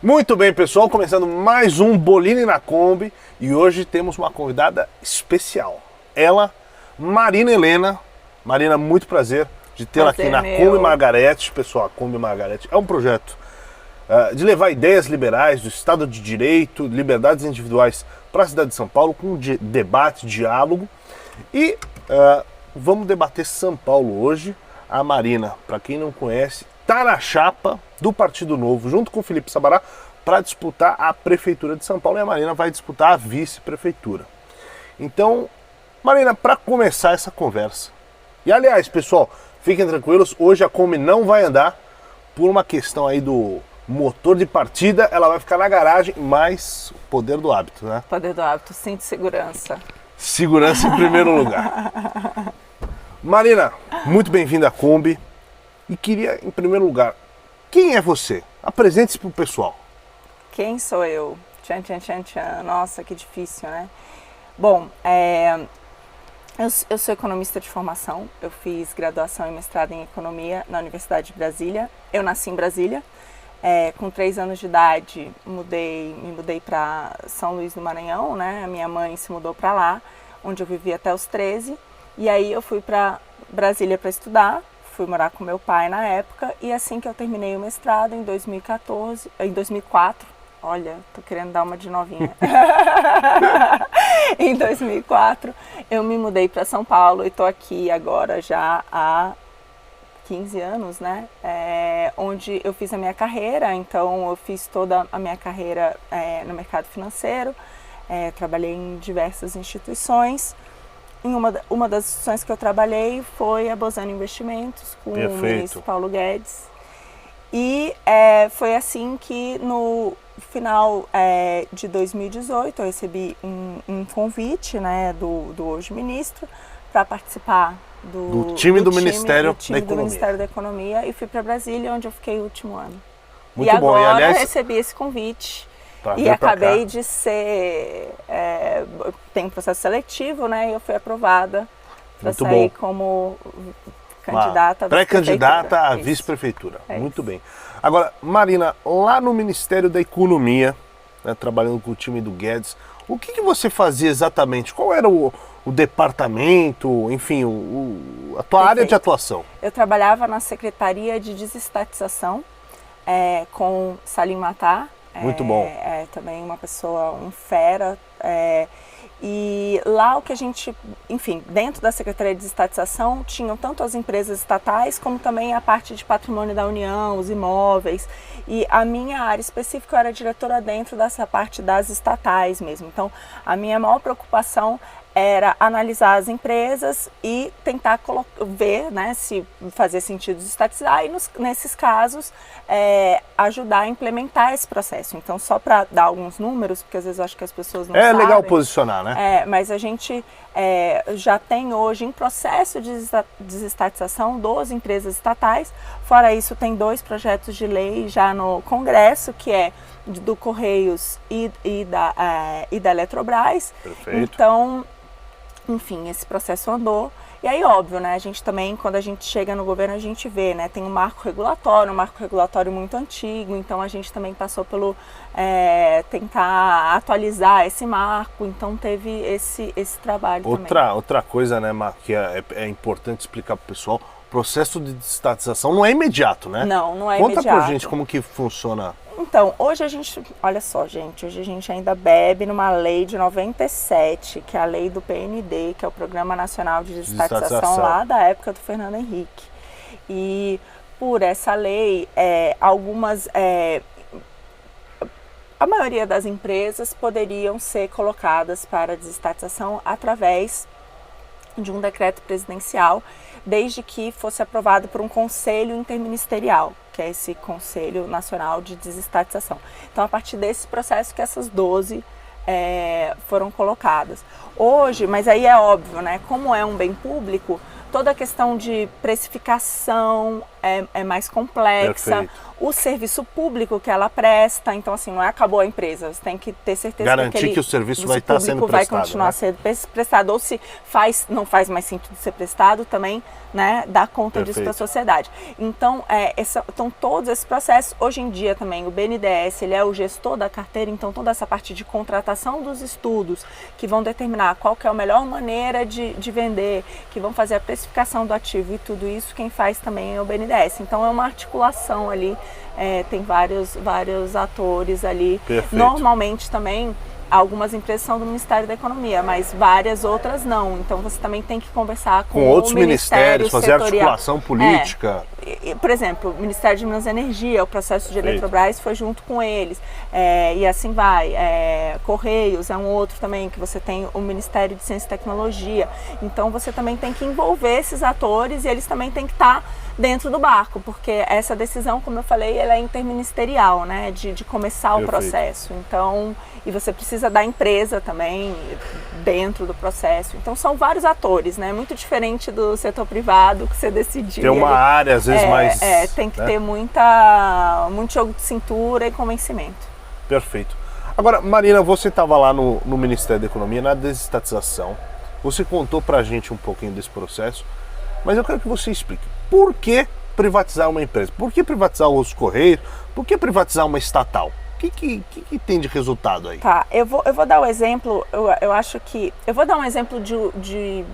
Muito bem, pessoal, começando mais um Bolini na Kombi e hoje temos uma convidada especial. Ela, Marina Helena. Marina, muito prazer de tê-la aqui na Kombi Margarete. Pessoal, a Kombi Margarete é um projeto de levar ideias liberais do Estado de Direito, liberdades individuais para a cidade de São Paulo, com debate, diálogo. E vamos debater São Paulo hoje. A Marina, para quem não conhece, está na chapa do Partido Novo, junto com o Felipe Sabará, para disputar a Prefeitura de São Paulo, e a Marina vai disputar a vice-prefeitura. Então, Marina, para começar essa conversa, e aliás, pessoal, fiquem tranquilos, hoje a Kombi não vai andar por uma questão aí do motor de partida, ela vai ficar na garagem, mas o poder do hábito, né? Poder do hábito, cinto de segurança. Segurança em primeiro lugar. Marina, muito bem-vinda à Kombi. E queria, em primeiro lugar, quem é você? Apresente-se para o pessoal. Quem sou eu? Tchan, tchan, tchan, tchan. Nossa, que difícil, né? Bom, eu sou economista de formação. Eu fiz graduação e mestrado em economia na Universidade de Brasília. Eu nasci em Brasília. Com 3 anos de idade, me mudei para São Luís do Maranhão, né? A minha mãe se mudou para lá, onde eu vivi até os 13. E aí eu fui para Brasília para estudar. Fui morar com meu pai na época e assim que eu terminei o mestrado, em 2004, olha, tô querendo dar uma de novinha. Em 2004, eu me mudei para São Paulo e tô aqui agora já há 15 anos, né? Onde eu fiz a minha carreira, então eu fiz toda a minha carreira no mercado financeiro, trabalhei em diversas instituições. Em uma das instituições que eu trabalhei foi a Bozano Investimentos, com o ministro Paulo Guedes. E foi assim que no final de 2018 eu recebi um convite, né, do hoje ministro para participar do time do Ministério da Economia e fui para Brasília, onde eu fiquei o último ano. Muito e bom. Agora e aliás, recebi esse convite. E acabei de ser, tem um processo seletivo, né? E eu fui aprovada para sair como candidata à pré-candidata à vice-prefeitura. Muito bem. Agora, Marina, lá no Ministério da Economia, né, trabalhando com o time do Guedes, o que você fazia exatamente? Qual era o departamento, enfim, a tua área de atuação? Eu trabalhava na Secretaria de Desestatização com Salim Matar. Muito bom. Também uma pessoa, um fera. E lá o que a gente, enfim, dentro da Secretaria de Desestatização tinham tanto as empresas estatais como também a parte de patrimônio da União, os imóveis. E a minha área específica, eu era diretora dentro dessa parte das estatais mesmo. Então, a minha maior preocupação era analisar as empresas e tentar ver, né, se fazia sentido estatizar e nesses casos ajudar a implementar esse processo. Então, só para dar alguns números, porque às vezes eu acho que as pessoas não sabem. É legal posicionar, né? Mas a gente já tem hoje em processo de desestatização 12 empresas estatais. Fora isso, tem 2 projetos de lei já no Congresso, que é do Correios e da Eletrobras. Perfeito. Então, enfim, esse processo andou. E aí, óbvio, né, a gente também, quando a gente chega no governo, a gente vê, né, tem um marco regulatório muito antigo, então a gente também passou pelo tentar atualizar esse marco, então teve esse trabalho também. Outra coisa, né, que é importante explicar para o pessoal, o processo de desestatização não é imediato, né? Não é imediato. Conta pra gente como que funciona. Então, hoje a gente, olha só, gente, hoje a gente ainda bebe numa lei de 97, que é a lei do PND, que é o Programa Nacional de Desestatização lá da época do Fernando Henrique. E por essa lei, a maioria das empresas poderiam ser colocadas para desestatização através de um decreto presidencial, desde que fosse aprovado por um conselho interministerial, que é esse Conselho Nacional de Desestatização. Então, a partir desse processo que essas 12 foram colocadas. Hoje, mas aí é óbvio, né? Como é um bem público, toda a questão de precificação é mais complexa. Perfeito. O serviço público que ela presta, então assim, não é acabou a empresa, você tem que ter certeza garantir que o serviço vai estar sendo prestado, vai continuar sendo prestado, ou se não faz mais sentido ser prestado, também, né, dá conta disso para a sociedade. Então, então, todos esses processos, hoje em dia também, o BNDES, ele é o gestor da carteira, então toda essa parte de contratação dos estudos, que vão determinar qual que é a melhor maneira de vender, que vão fazer a precificação do ativo e tudo isso, quem faz também é o BNDES. Então, é uma articulação ali, tem vários atores ali. Perfeito. Normalmente também, algumas empresas são do Ministério da Economia, mas várias outras não. Então você também tem que conversar com outros o Ministério ministérios, fazer setorial. articulação política. Por exemplo, o Ministério de Minas e Energia, o processo de Eletrobras foi junto com eles. E assim vai. Correios é um outro também, que você tem o Ministério de Ciência e Tecnologia. Então você também tem que envolver esses atores e eles também têm que estar dentro do barco, porque essa decisão, como eu falei, ela é interministerial, né, de começar o processo. Então, e você precisa da empresa também dentro do processo. Então, são vários atores, né, muito diferente do setor privado, que você decidiu. Tem uma área, às vezes, mais... tem que ter muito jogo de cintura e convencimento. Perfeito. Agora, Marina, você estava lá no Ministério da Economia, na desestatização. Você contou pra gente um pouquinho desse processo, mas eu quero que você explique. Por que privatizar uma empresa? Por que privatizar os Correios? Por que privatizar uma estatal? O que tem de resultado aí? Tá, eu vou dar um exemplo, eu acho que... Eu vou dar um exemplo de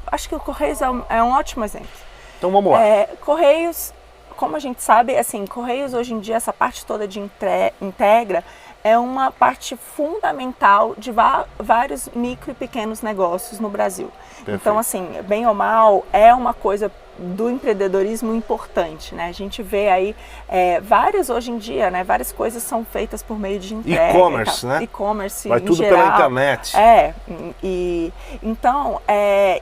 acho que o Correios é um ótimo exemplo. Então vamos lá. Correios, como a gente sabe, assim, Correios hoje em dia, essa parte toda de integra, é uma parte fundamental de vários micro e pequenos negócios no Brasil. Perfeito. Então, assim, bem ou mal, é uma coisa do empreendedorismo importante, né? A gente vê aí várias, hoje em dia, né? Várias coisas são feitas por meio de entrega. E-commerce, né? E-commerce, vai tudo geral. Pela internet. Então,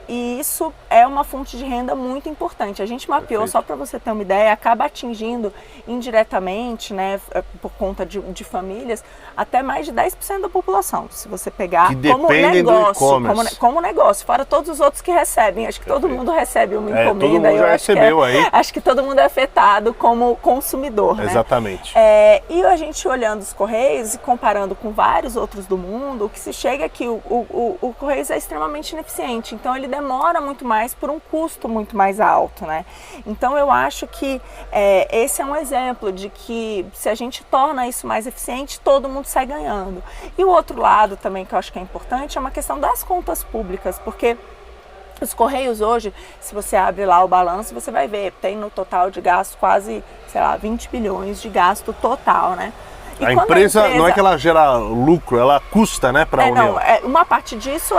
e isso é uma fonte de renda muito importante. A gente mapeou, perfeito, só para você ter uma ideia, acaba atingindo indiretamente, né? Por conta de famílias, até mais de 10% da população. Se você pegar que como negócio, como negócio, fora todos os outros que recebem. Acho que perfeito, todo mundo recebe uma encomenda. Todo mundo já recebeu aí. Acho que todo mundo é afetado como consumidor, né? Exatamente. E a gente olhando os Correios e comparando com vários outros do mundo, o que se chega é que o Correios é extremamente ineficiente. Então ele demora muito mais por um custo muito mais alto, né? Então eu acho que esse é um exemplo de que se a gente torna isso mais eficiente, todo mundo sai ganhando. E o outro lado também que eu acho que é importante é uma questão das contas públicas, porque os Correios hoje, se você abre lá o balanço, você vai ver, tem no total de gasto quase, 20 bilhões de gasto total, né? A empresa não é que ela gera lucro, ela custa, né, para a União. Não, uma parte disso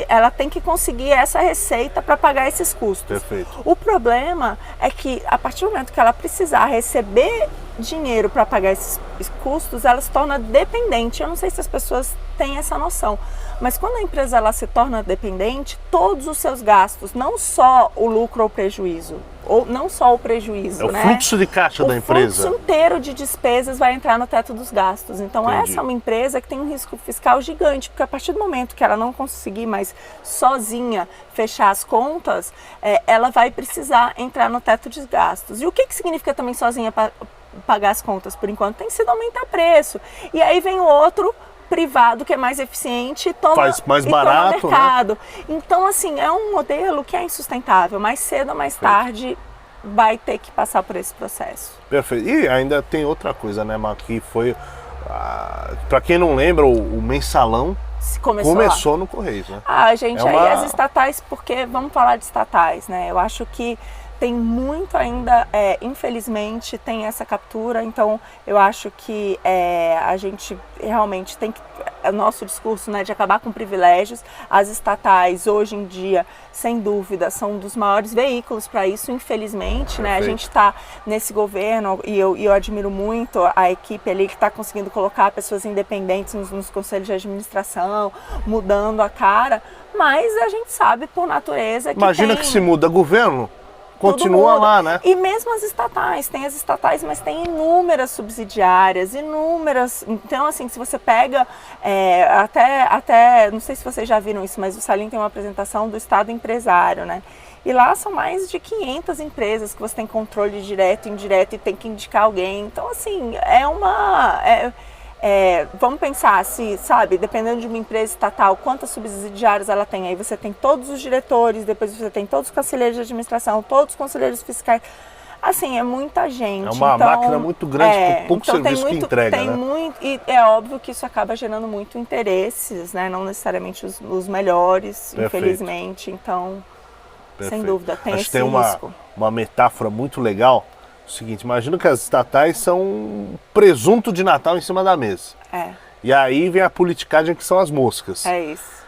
ela tem que conseguir essa receita para pagar esses custos. Perfeito. O problema é que a partir do momento que ela precisar receber dinheiro para pagar esses custos, ela se torna dependente. Eu não sei se as pessoas têm essa noção, mas quando a empresa ela se torna dependente, todos os seus gastos, não só o lucro ou prejuízo, ou não só o prejuízo, o fluxo de caixa da empresa. O fluxo inteiro de despesas vai entrar no teto dos gastos. Então essa é uma empresa que tem um risco fiscal gigante, porque a partir do momento que ela não conseguir mais sozinha fechar as contas, ela vai precisar entrar no teto de gastos. E o que significa também sozinha pagar as contas? Por enquanto tem sido aumentar preço. E aí vem o outro privado que é mais eficiente e faz mais barato, toma mercado. Né? Então, assim, é um modelo que é insustentável. Mais cedo ou mais tarde vai ter que passar por esse processo. Perfeito. E ainda tem outra coisa, né, Mar, que foi, para quem não lembra, o mensalão começou no Correios, né? Gente, aí as estatais, porque vamos falar de estatais, né? Eu acho que tem muito ainda, infelizmente, tem essa captura, então eu acho que a gente realmente tem que, o nosso discurso, né, de acabar com privilégios, as estatais hoje em dia, sem dúvida, são um dos maiores veículos para isso, infelizmente, né, a gente está nesse governo e eu admiro muito a equipe ali que está conseguindo colocar pessoas independentes nos conselhos de administração, mudando a cara, mas a gente sabe por natureza que imagina que se muda governo, continua lá, né? E mesmo as estatais, tem as estatais, mas tem inúmeras subsidiárias, inúmeras. Então, assim, se você pega, até, não sei se vocês já viram isso, mas o Salim tem uma apresentação do Estado empresário, né? E lá são mais de 500 empresas que você tem controle direto, indireto e tem que indicar alguém. Então, assim, vamos pensar se, sabe, dependendo de uma empresa estatal, quantas subsidiárias ela tem. Aí você tem todos os diretores, depois você tem todos os conselheiros de administração, todos os conselheiros fiscais. Assim, é muita gente. É uma máquina muito grande com pouco serviço que entrega, tem né? E é óbvio que isso acaba gerando muito interesses, né? Não necessariamente os melhores, Perfeito. Infelizmente. Então, sem dúvida, tem Acho esse que tem risco. uma metáfora muito legal. O seguinte, imagina que as estatais são um presunto de Natal em cima da mesa. E aí vem a politicagem, que são as moscas. É isso.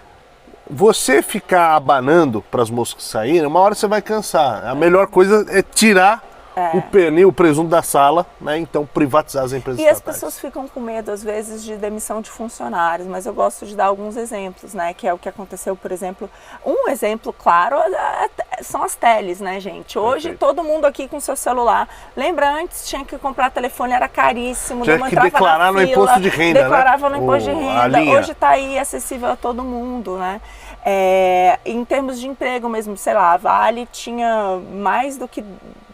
Você ficar abanando para as moscas saírem, uma hora você vai cansar. A melhor coisa é tirar o pernil, o presunto da sala, né? Então privatizar as empresas estatais. E as pessoas ficam com medo, às vezes, de demissão de funcionários, mas eu gosto de dar alguns exemplos, né? Que é o que aconteceu, por exemplo. Um exemplo claro são as teles, né, gente? Hoje todo mundo aqui com seu celular. Lembra, antes tinha que comprar telefone, era caríssimo. Tinha que declarar no imposto de renda, declarava né? no imposto de renda. Hoje está aí acessível a todo mundo, né? Em termos de emprego mesmo, sei lá, a Vale tinha mais do que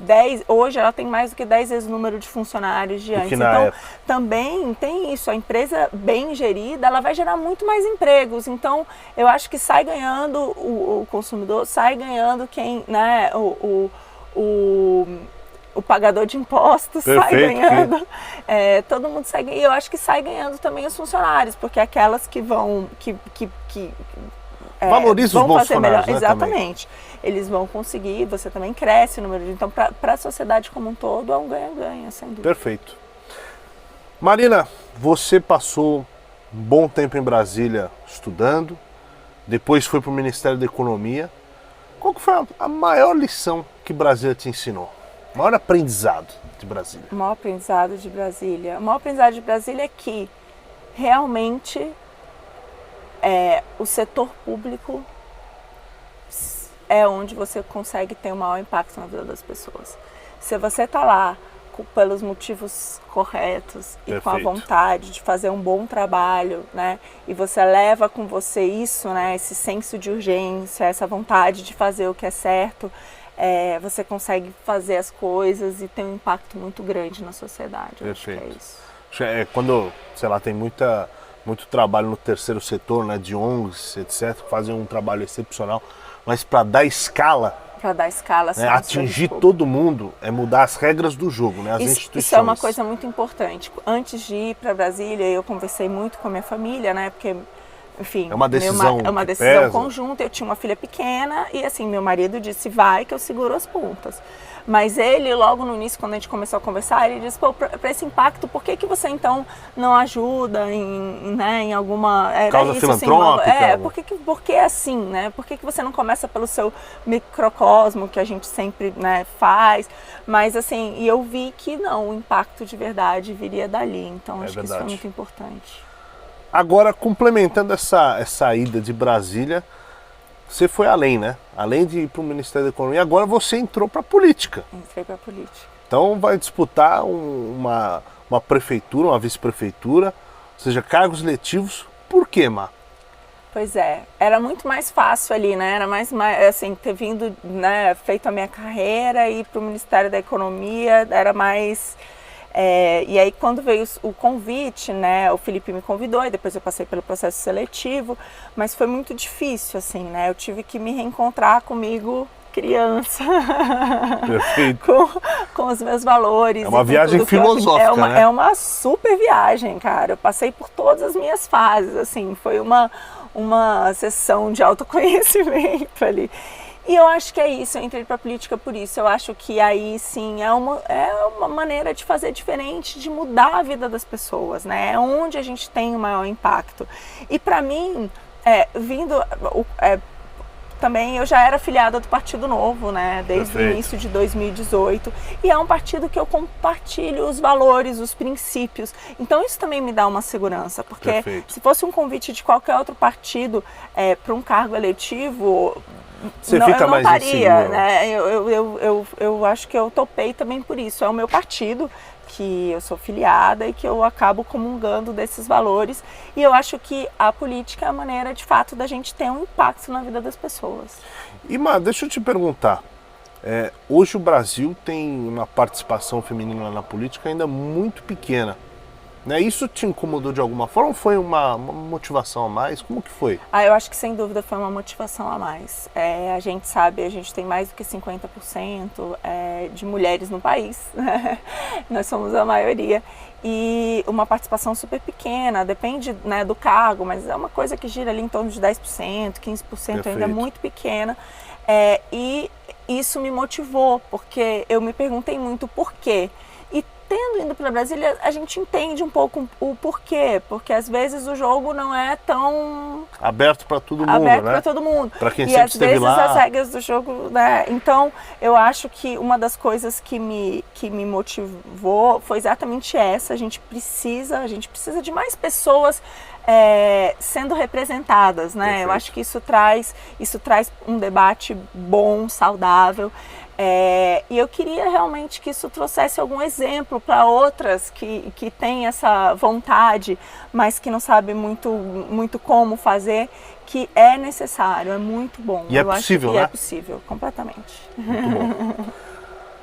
10, hoje ela tem mais do que 10 vezes o número de funcionários de antes. Então, também tem isso, a empresa bem gerida, ela vai gerar muito mais empregos. Então, eu acho que sai ganhando o consumidor, sai ganhando quem, né, o pagador de impostos. Perfeito, sai ganhando, todo mundo sai ganhando. E eu acho que sai ganhando também os funcionários, porque aquelas que vão... valoriza os bons funcionários, melhor. Exatamente. Também. Eles vão conseguir, você também cresce o número de... Então, para a sociedade como um todo, é um ganha-ganha, sem dúvida. Perfeito. Marina, você passou um bom tempo em Brasília estudando, depois foi para o Ministério da Economia. Qual que foi a maior lição que Brasília te ensinou? O maior aprendizado de Brasília? O maior aprendizado de Brasília? O maior aprendizado de Brasília é que realmente... o setor público é onde você consegue ter o maior impacto na vida das pessoas. Se você está lá pelos motivos corretos e com a vontade de fazer um bom trabalho, né, e você leva com você isso, né, esse senso de urgência, essa vontade de fazer o que é certo, você consegue fazer as coisas e ter um impacto muito grande na sociedade. Eu acho que é isso. Quando, sei lá, tem muito trabalho no terceiro setor, né, de ONGs, etc., fazem um trabalho excepcional, mas para dar escala, né, atingir todo mundo, é mudar as regras do jogo, né, as instituições. Isso é uma coisa muito importante. Antes de ir para Brasília, eu conversei muito com a minha família, né, porque, enfim, é uma decisão conjunta. Eu tinha uma filha pequena e, assim, meu marido disse, vai que eu seguro as pontas. Mas ele, logo no início, quando a gente começou a conversar, ele disse, pô, para esse impacto, por que você então não ajuda em alguma... Causa filantrópica? Assim, por que assim, né? Por que você não começa pelo seu microcosmo, que a gente sempre, né, faz? Mas, assim, e eu vi que não, o impacto de verdade viria dali. Então, acho que isso foi muito importante. Agora, complementando essa ida de Brasília, você foi além, né? Além de ir para o Ministério da Economia, agora você entrou para a política. Entrei para a política. Então vai disputar uma prefeitura, uma vice-prefeitura, ou seja, cargos letivos. Por quê, Má? Pois é, era muito mais fácil ali, né? Era mais assim, ter vindo, né, feito a minha carreira e ir para o Ministério da Economia, era mais... e aí quando veio o convite, né, o Felipe me convidou e depois eu passei pelo processo seletivo, mas foi muito difícil, assim, né, eu tive que me reencontrar comigo criança, com os meus valores. É uma viagem filosófica, né? É uma super viagem, cara, eu passei por todas as minhas fases, assim, foi uma sessão de autoconhecimento ali. E eu acho que é isso, eu entrei para a política por isso. Eu acho que aí sim é uma maneira de fazer diferente, de mudar a vida das pessoas, né? É onde a gente tem o maior impacto. E para mim, também eu já era filiada do Partido Novo, né? Desde o início de 2018. E é um partido que eu compartilho os valores, os princípios. Então isso também me dá uma segurança, porque se fosse um convite de qualquer outro partido para um cargo eletivo, você fica mais faria, né? Eu acho que eu topei também por isso. É o meu partido, que eu sou filiada e que eu acabo comungando desses valores, e eu acho que a política é a maneira de fato da gente ter um impacto na vida das pessoas. Ima, deixa eu te perguntar, hoje o Brasil tem uma participação feminina na política ainda muito pequena, né? Isso te incomodou de alguma forma ou foi uma motivação a mais? Como que foi? Eu acho que sem dúvida foi uma motivação a mais. A gente sabe, a gente tem mais do que 50% de mulheres no país, nós somos a maioria, e uma participação super pequena, depende, né, do cargo, mas é uma coisa que gira ali em torno de 10%, 15%, ainda é muito pequena, e isso me motivou, porque eu me perguntei muito por quê. Tendo ido para Brasília, a gente entende um pouco o porquê, porque às vezes o jogo não é tão aberto para todo mundo, aberto né? para todo mundo. Para quem e sempre às esteve vezes lá. As regras do jogo, né? Então, eu acho que uma das coisas que me motivou foi exatamente essa. A gente precisa de mais pessoas sendo representadas, né? Perfeito. Eu acho que isso traz um debate bom, saudável. E eu queria realmente que isso trouxesse algum exemplo para outras que têm essa vontade, mas que não sabem muito como fazer, que é necessário, é muito bom. E é possível, né? É possível, completamente. Muito bom.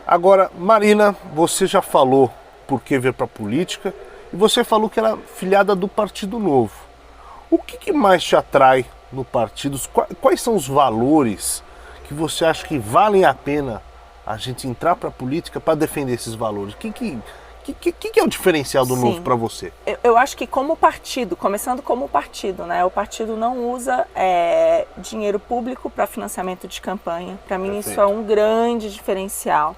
Agora, Marina, você já falou por que vir para a política e você falou que era filiada do Partido Novo. O que mais te atrai no partido? Quais são os valores que você acha que valem a pena a gente entrar para a política para defender esses valores? O que é o diferencial do Novo para você? Eu acho que como partido, começando como partido, né? O partido não usa dinheiro público para financiamento de campanha. Para mim isso é um grande diferencial.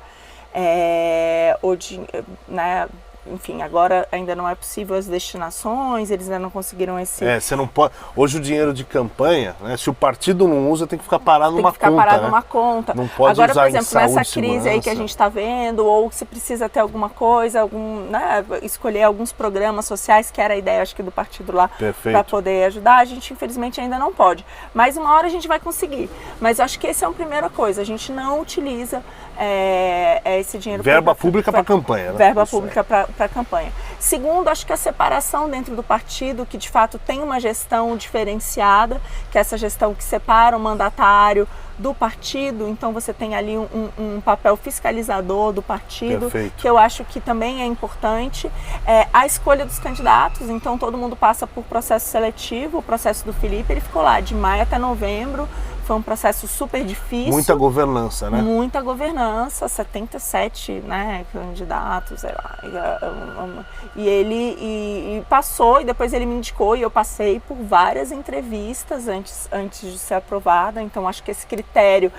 Né? Enfim, agora ainda não é possível as destinações, eles ainda não conseguiram esse... Você não pode... Hoje o dinheiro de campanha, né, se o partido não usa, tem que ficar parado numa conta. Tem que ficar parado numa conta. Não pode agora, usar por exemplo, em saúde, nessa crise segurança. aí que a gente está vendo, ou se precisa ter alguma coisa, né, escolher alguns programas sociais, que era a ideia, acho que, do partido lá, para poder ajudar, a gente, infelizmente, ainda não pode. Mas uma hora a gente vai conseguir. Mas eu acho que essa é a primeira coisa, a gente não utiliza esse dinheiro... Verba pública para campanha, né? Verba pública para campanha. Segundo, acho que a separação dentro do partido, que de fato tem uma gestão diferenciada, que é essa gestão que separa o mandatário do partido, então você tem ali um papel fiscalizador do partido, que eu acho que também é importante. A escolha dos candidatos, então todo mundo passa por processo seletivo. O processo do Felipe, ele ficou lá de maio até novembro, foi um processo super difícil. Muita governança, né? Muita governança, 77, né, candidatos, sei lá. E ele passou, e depois ele me indicou, e eu passei por várias entrevistas antes de ser aprovada. Então acho que esse critério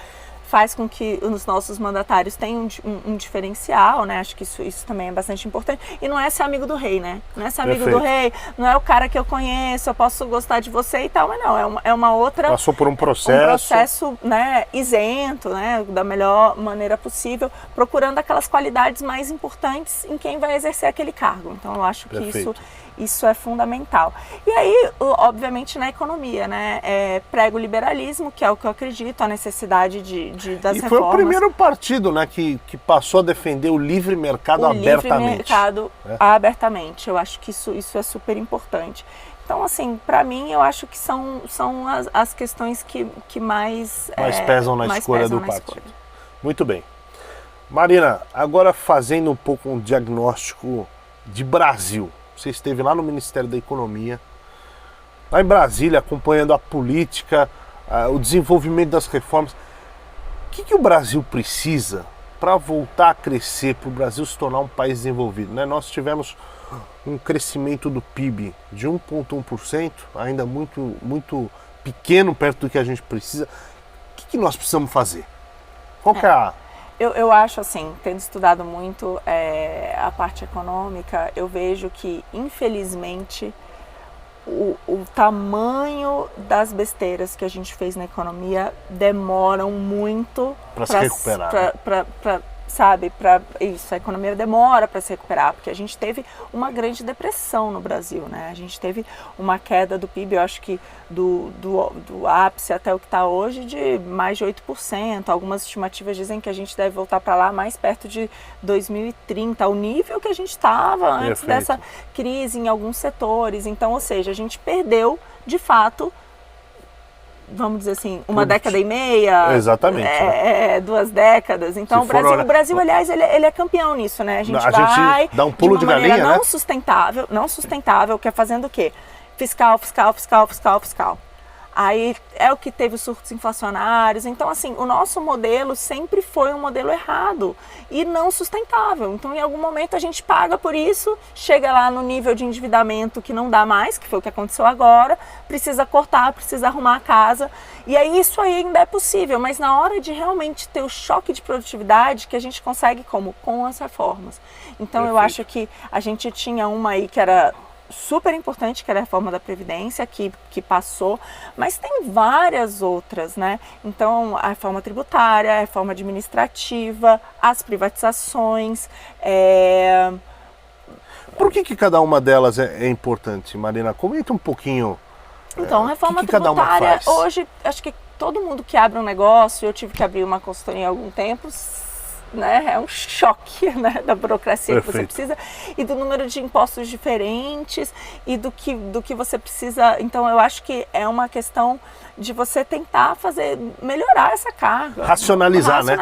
faz com que os nossos mandatários tenham um diferencial, né? Acho que isso também é bastante importante. E não é ser amigo do rei, né? Não é ser amigo do rei, não é o cara que eu conheço, eu posso gostar de você e tal, mas não, é uma outra... Passou por um processo. Um processo, né, isento, né, da melhor maneira possível, procurando aquelas qualidades mais importantes em quem vai exercer aquele cargo. Então eu acho que isso é fundamental. E aí, obviamente, na economia, né? Prego o liberalismo, que é o que eu acredito, a necessidade das reformas. E foi o primeiro partido, né, que passou a defender o livre mercado abertamente. O livre mercado abertamente. Eu acho que isso é super importante. Então, assim, para mim, eu acho que são as questões que mais pesam na escolha do partido. Muito bem. Marina, agora fazendo um pouco um diagnóstico de Brasil. Você esteve lá no Ministério da Economia, lá em Brasília, acompanhando a política, o desenvolvimento das reformas. O que o Brasil precisa para voltar a crescer, para o Brasil se tornar um país desenvolvido, né? Nós tivemos um crescimento do PIB de 1,1%, ainda muito, muito pequeno perto do que a gente precisa. O que nós precisamos fazer? Qual que é a... Eu acho assim, tendo estudado muito a parte econômica, eu vejo que, infelizmente, o tamanho das besteiras que a gente fez na economia demoram muito para se recuperar. Sabe, para isso, a economia demora para se recuperar, porque a gente teve uma grande depressão no Brasil, né? A gente teve uma queda do PIB, eu acho que do ápice até o que está hoje, de mais de 8%. Algumas estimativas dizem que a gente deve voltar para lá mais perto de 2030, ao nível que a gente estava antes dessa crise em alguns setores. Então, ou seja, a gente perdeu, de fato, vamos dizer assim, uma década e meia. Exatamente. 2 décadas. Então, o Brasil, aliás, ele é campeão nisso, né? A gente vai dá um pulo de galinha, maneira né? não sustentável, que é fazendo o quê? Fiscal. Aí é o que teve os surtos inflacionários. Então, assim, o nosso modelo sempre foi um modelo errado e não sustentável. Então, em algum momento, a gente paga por isso, chega lá no nível de endividamento que não dá mais, que foi o que aconteceu agora, precisa cortar, precisa arrumar a casa. E aí, isso aí ainda é possível, mas na hora de realmente ter o choque de produtividade, que a gente consegue como? Com as reformas. Então, eu acho que a gente tinha uma aí que era super importante, que era a reforma da Previdência, que passou, mas tem várias outras, né? Então, a reforma tributária, a reforma administrativa, as privatizações. Por que cada uma delas é importante, Marina? Comenta um pouquinho. Então, a reforma tributária, hoje, acho que todo mundo que abre um negócio, eu tive que abrir uma consultoria há algum tempo, né? É um choque, né, da burocracia que você precisa e do número de impostos diferentes e do que você precisa. Então, eu acho que é uma questão de você tentar melhorar essa carga. Racionalizar, né?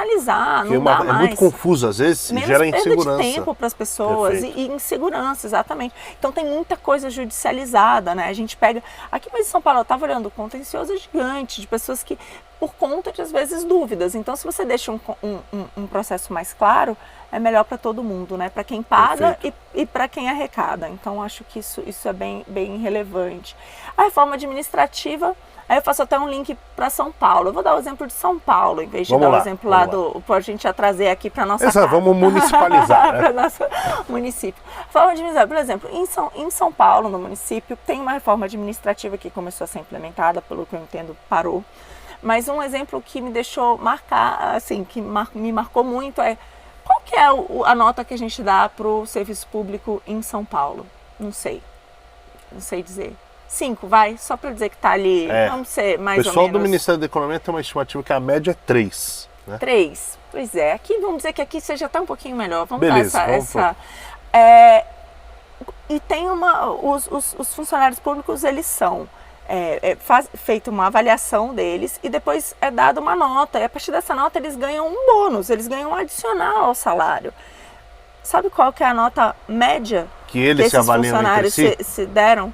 Não dá mais. É muito confuso, às vezes, gera insegurança. De tempo para as pessoas e insegurança, exatamente. Então, tem muita coisa judicializada, né? A gente pega... Aqui mesmo em São Paulo, eu estava olhando, o contencioso é gigante, de pessoas que, por conta de, às vezes, dúvidas. Então, se você deixa um processo mais claro, é melhor para todo mundo, né? Para quem paga e para quem arrecada. Então, acho que isso é bem relevante. A reforma administrativa... Aí eu faço até um link para São Paulo. Eu vou dar o exemplo de São Paulo, em vez de dar o exemplo lá para a gente já trazer aqui para nossa casa. Vamos municipalizar, né? Para nosso município. Forma administrativa, por exemplo, em São Paulo, no município, tem uma reforma administrativa que começou a ser implementada, pelo que eu entendo, parou. Mas um exemplo que me deixou marcar, assim, que me marcou muito é qual que é a nota que a gente dá para o serviço público em São Paulo? Não sei dizer. 5, vai, só para dizer que está ali, vamos ser mais ou menos. O pessoal do Ministério da Economia tem uma estimativa que a média é 3. Né? 3, pois é. Aqui vamos dizer que aqui seja até um pouquinho melhor. Vamos Beleza, dar essa. E tem os funcionários públicos, eles são feita uma avaliação deles e depois é dada uma nota. E a partir dessa nota eles ganham um bônus, eles ganham um adicional ao salário. Sabe qual que é a nota média que eles esses funcionários se deram?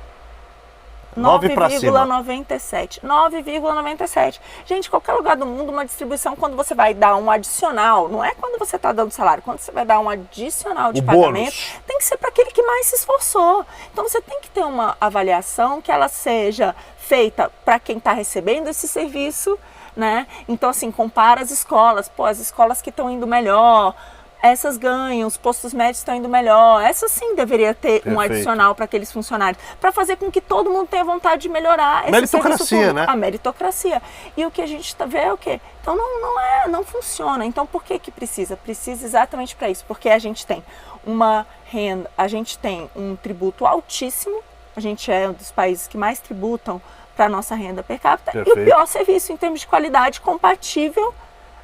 9,97. 9,97. Gente, qualquer lugar do mundo, uma distribuição, quando você vai dar um adicional, não é quando você está dando salário, quando você vai dar um adicional de pagamento, tem que ser para aquele que mais se esforçou. Então, você tem que ter uma avaliação que ela seja feita para quem está recebendo esse serviço, né? Então, assim, compara as escolas. As escolas que estão indo melhor, essas ganham, os postos médios estão indo melhor. Essa sim deveria ter um adicional para aqueles funcionários, para fazer com que todo mundo tenha vontade de melhorar esse serviço público, né? A meritocracia. E o que a gente vê é o quê? Então não funciona. Então por que precisa? Precisa exatamente para isso, porque a gente tem uma renda, a gente tem um tributo altíssimo, a gente é um dos países que mais tributam para a nossa renda per capita, e o pior serviço em termos de qualidade compatível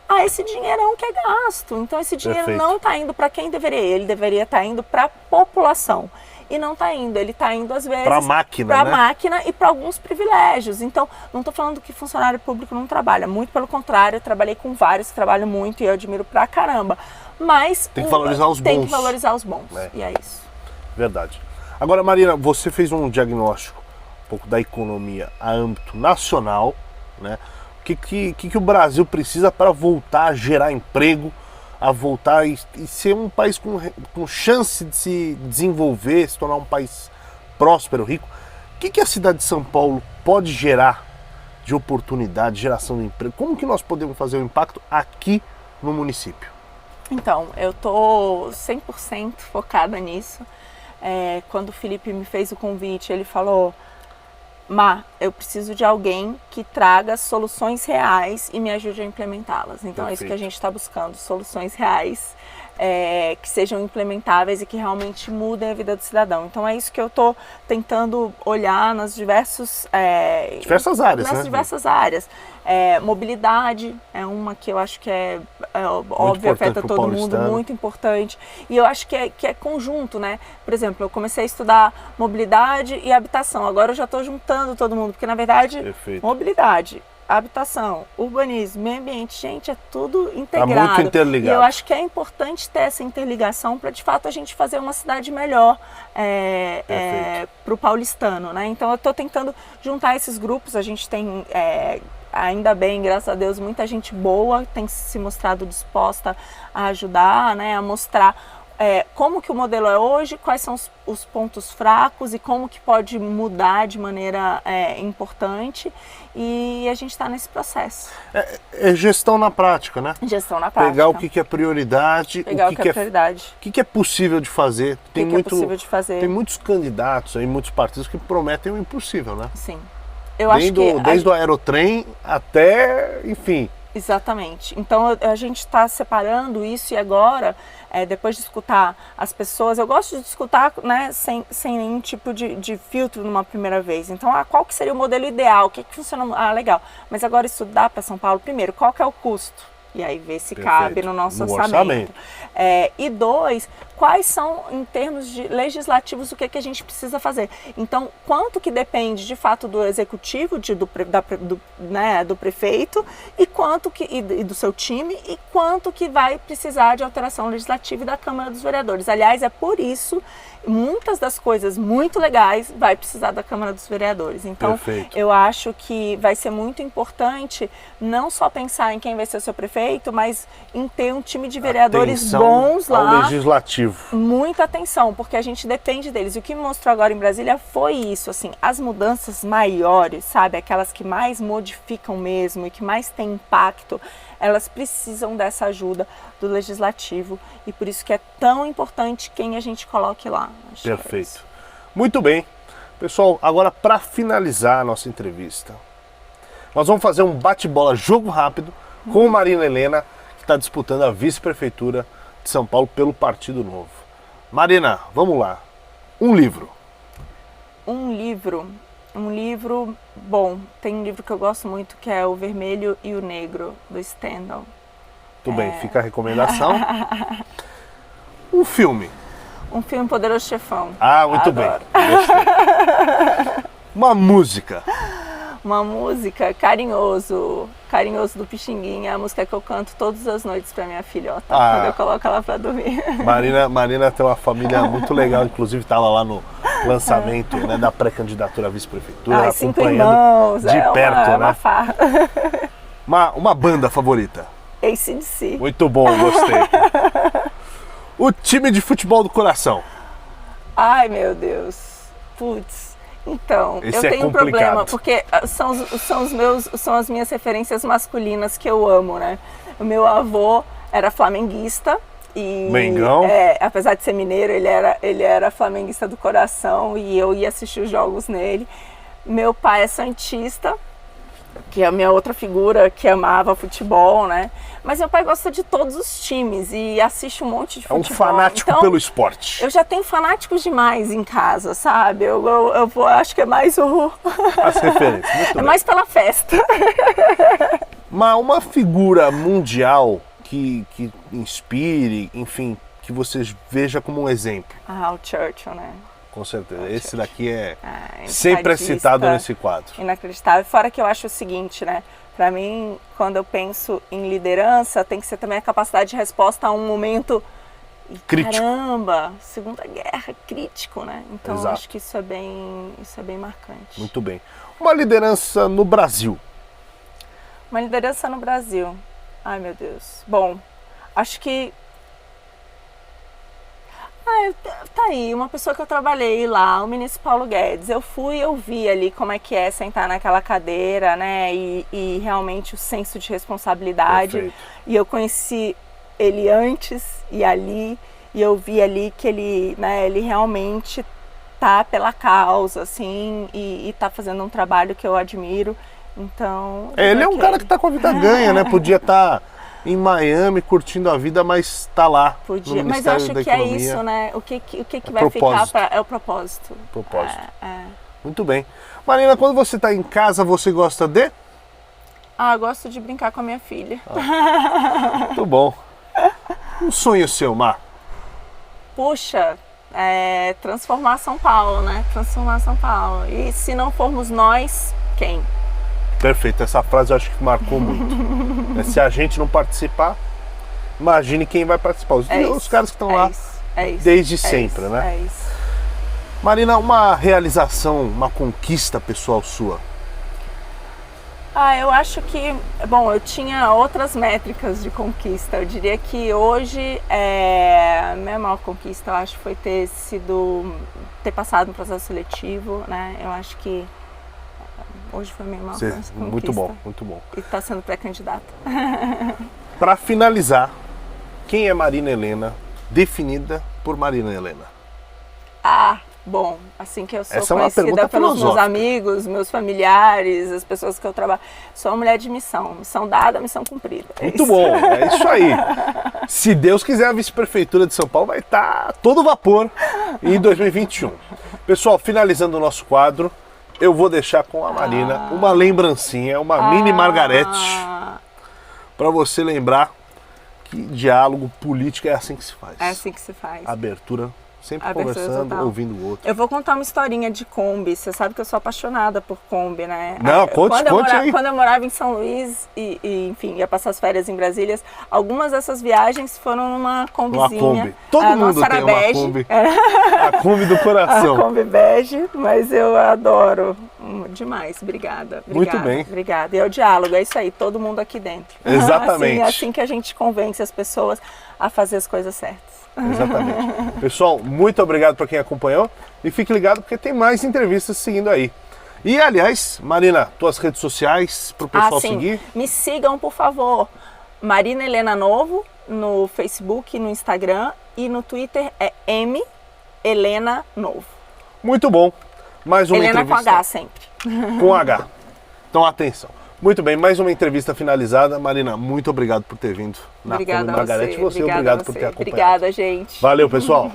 a esse dinheirão que é gasto. Então esse dinheiro não está indo para quem deveria, ele deveria estar indo para a população. E não está indo, ele está indo às vezes para a máquina e para alguns privilégios. Então, não estou falando que funcionário público não trabalha, muito pelo contrário, eu trabalhei com vários que trabalham muito e eu admiro pra caramba. Mas tem que valorizar os bons. Tem que valorizar os bons, e é isso. Verdade. Agora, Marina, você fez um diagnóstico um pouco da economia a âmbito nacional, né? O que o Brasil precisa para voltar a gerar emprego, a voltar e ser um país com chance de se desenvolver, se tornar um país próspero, rico? O que a cidade de São Paulo pode gerar de oportunidade, geração de emprego? Como que nós podemos fazer um impacto aqui no município? Então, eu estou 100% focada nisso. Quando o Felipe me fez o convite, ele falou... eu preciso de alguém que traga soluções reais e me ajude a implementá-las. Então é isso que a gente está buscando, soluções reais que sejam implementáveis e que realmente mudem a vida do cidadão. Então é isso que eu estou tentando olhar nas diversas áreas. Diversas áreas. Mobilidade é uma que eu acho que é óbvio, afeta todo mundo, muito importante. E eu acho que é conjunto, né? Por exemplo, eu comecei a estudar mobilidade e habitação. Agora eu já estou juntando todo mundo, porque na verdade, mobilidade, habitação, urbanismo, meio ambiente, gente, é tudo integrado. Tá muito interligado. E eu acho que é importante ter essa interligação para, de fato, a gente fazer uma cidade melhor para o paulistano, né? Então, eu estou tentando juntar esses grupos. A gente tem, ainda bem, graças a Deus, muita gente boa tem se mostrado disposta a ajudar, né? A mostrar como que o modelo é hoje, quais são os pontos fracos e como que pode mudar de maneira importante, e a gente está nesse processo. É gestão na prática, né? Gestão na prática. Pegar o que é prioridade, o que é possível de fazer. É possível de fazer. Tem muitos candidatos aí, muitos partidos que prometem o impossível, né? Sim. Desde o aerotrem até, enfim. Exatamente. Então a gente está separando isso, e agora, depois de escutar as pessoas, eu gosto de escutar, né, sem nenhum tipo de filtro numa primeira vez. Então, qual que seria o modelo ideal? O que funciona? Legal. Mas agora estudar para São Paulo, primeiro, qual que é o custo? E aí ver se cabe no nosso orçamento. E 2, quais são, em termos de legislativos, o que a gente precisa fazer. Então, quanto que depende de fato do executivo, do prefeito, e quanto e do seu time, e quanto que vai precisar de alteração legislativa e da Câmara dos Vereadores. Aliás, é por isso, muitas das coisas muito legais vai precisar da Câmara dos Vereadores. Então, eu acho que vai ser muito importante não só pensar em quem vai ser o seu prefeito, mas em ter um time de vereadores bons lá. Ao legislativo. Muita atenção, porque a gente depende deles. E o que me mostrou agora em Brasília foi isso, assim, as mudanças maiores, sabe, aquelas que mais modificam mesmo e que mais têm impacto, elas precisam dessa ajuda do legislativo, e por isso que é tão importante quem a gente coloque lá. Perfeito. Muito bem. Pessoal, agora para finalizar a nossa entrevista, nós vamos fazer um bate-bola, jogo rápido, com Marina Helena, que está disputando a vice-prefeitura de São Paulo pelo Partido Novo. Marina, vamos lá. Um livro. Um livro bom. Tem um livro que eu gosto muito, que é O Vermelho e o Negro, do Stendhal. Tudo bem, fica a recomendação. Um filme. Um filme, Poderoso Chefão. Muito Adoro. bem. Gostei. Uma música. Uma música, Carinhoso do Pixinguinha, a música que eu canto todas as noites para minha filhota, quando eu coloco ela para dormir. Marina tem uma família muito legal, inclusive estava lá no lançamento, né, da pré-candidatura à vice-prefeitura, 5 irmãos, de perto, uma farra. Uma banda favorita? AC/DC. Muito bom, gostei. O time de futebol do coração? Ai, meu Deus. Putz. Então, eu tenho um problema, porque são as minhas referências masculinas que eu amo, né? O meu avô era flamenguista e Mengão. Apesar de ser mineiro, ele era flamenguista do coração, e eu ia assistir os jogos nele. Meu pai é santista, que é a minha outra figura que amava futebol, né? Mas meu pai gosta de todos os times e assiste um monte de futebol. É um fanático pelo esporte. Eu já tenho fanáticos demais em casa, sabe? Eu acho que é mais as referências. Muito bem. Mais pela festa. Uma figura mundial que inspire, enfim, que você veja como um exemplo. O Churchill, né? Com certeza. Esse daqui sempre é citado nesse quadro. Inacreditável. Fora que eu acho o seguinte, né? Para mim, quando eu penso em liderança, tem que ser também a capacidade de resposta a um momento crítico. Caramba, Segunda Guerra, crítico, né? Então, Exato. Acho que isso é bem marcante. Muito bem. Uma liderança no Brasil? Uma liderança no Brasil. Ai, meu Deus. Bom, acho que tá aí, uma pessoa que eu trabalhei lá, o ministro Paulo Guedes. Eu vi ali como é que é sentar naquela cadeira, né? E realmente o senso de responsabilidade. Perfeito. E eu conheci ele antes e ali, e eu vi ali que ele realmente tá pela causa, assim, e tá fazendo um trabalho que eu admiro. Então. Ele é um cara que tá com a vida ganha, né? Podia estar em Miami curtindo a vida, mas tá lá. Podia, no mas eu acho da que Economia. é isso, né? O que vai propósito. ficar é o propósito. Propósito. Muito bem. Marina, quando você tá em casa, você gosta de? Eu gosto de brincar com a minha filha. Muito bom. Um sonho seu, Mar? Puxa, transformar São Paulo, né? Transformar São Paulo. E se não formos nós, quem? Perfeito, essa frase eu acho que marcou muito. Se a gente não participar, imagine quem vai participar. Os caras que estão lá desde sempre, né? É isso. Marina, uma realização, uma conquista pessoal sua? Eu acho que, bom, eu tinha outras métricas de conquista. Eu diria que hoje a minha maior conquista, eu acho, foi ter passado no processo seletivo, né? Eu acho que hoje foi a minha maior conquista. Muito bom, muito bom. E está sendo pré-candidata. Para finalizar, quem é Marina Helena, definida por Marina Helena? Bom, assim que eu sou Essa é uma pergunta conhecida pelos meus filosófica. amigos, meus familiares, as pessoas que eu trabalho. Sou uma mulher de missão. Missão dada, missão cumprida. Muito bom, é isso aí. Se Deus quiser, a vice-prefeitura de São Paulo vai estar todo vapor em 2021. Pessoal, finalizando o nosso quadro, eu vou deixar com a Marina uma lembrancinha, uma mini Margarete, para você lembrar que diálogo político é assim que se faz. É assim que se faz. Abertura, sempre Abertura conversando, total. ouvindo o outro. Eu vou contar uma historinha de Kombi. Você sabe que eu sou apaixonada por Kombi, né? Não, conte aí. Quando eu morava em São Luís enfim, ia passar as férias em Brasília, algumas dessas viagens foram numa Kombizinha. Uma Kombi. Todo mundo tem uma Kombi. A Kombi do coração. A Kombi bege, mas eu adoro demais. Obrigada. Muito bem. Obrigada. E é o diálogo, é isso aí, todo mundo aqui dentro. Exatamente. Assim que a gente convence as pessoas a fazer as coisas certas. Exatamente. Pessoal, muito obrigado para quem acompanhou e fique ligado porque tem mais entrevistas seguindo aí. E aliás, Marina, tuas redes sociais para o pessoal seguir? Me sigam, por favor. Marina Helena Novo no Facebook, no Instagram e no Twitter é M Helena Novo. Muito bom. Mais uma Helena entrevista. com H sempre. Com H. Então atenção. Muito bem, mais uma entrevista finalizada. Marina, muito obrigado por ter vindo na Kombi Margarete. Obrigado por ter acompanhado. Obrigada, gente. Valeu, pessoal.